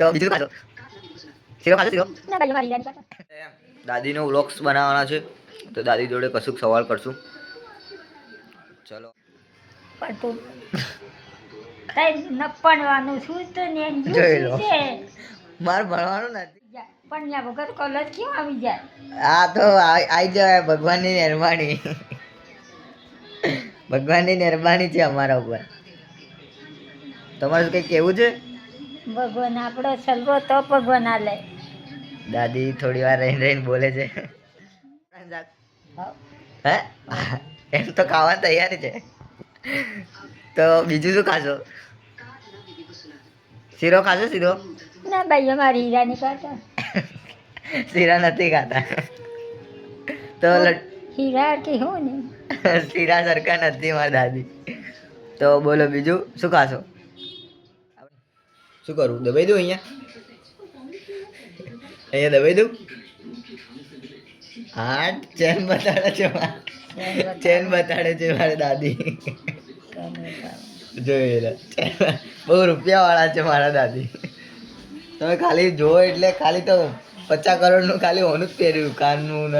તો બીજું ખાજો શીરો ખાજો શીરો દાદીનો વ્લોગ્સ બનાવવાના છે તો દાદી જોડે કશુંક સવાલ કરશું ચલો પણ તું કઈ ન ભણવાનું શું તો ને જોઈ લો. છે મારે ભણવાનું નથી પણ યા વગર કોલેજ કેમ આવી જાય આ તો આવી જાય ભગવાનની મહેરબાની ભગવાનની મહેરબાની છે અમારા ઉપર તમારે કંઈ કેવું છે ભગવાન આપણો સર્વો તો ભગવાન આલે દાદી થોડી વાર રહીને રહીને બોલે છે હે એમ તો ખાવા તૈયાર છે તો બીજું શું ખાશો શીરો ખાશો શીરો ના ભાઈ અમારી હીરાની કાંટા શીરા નથી ખાતા તો હીરા કે હો ને શીરા સરખા નથી મારા દાદી તો બોલો બીજું શું ખાશો શું કરું દબાઈ દઉં અહીંયા દબાઈ દઉં હા ચેન બતાડે છે ચેન બતાડે છે મારી દાદી જોઈ લે બહુ રૂપિયા વાળા છે મારા દાદી તમે ખાલી જો એટલે ખાલી તો 50 કરોડનું ખાલી હોનું જ પહેર્યું કાનનું ને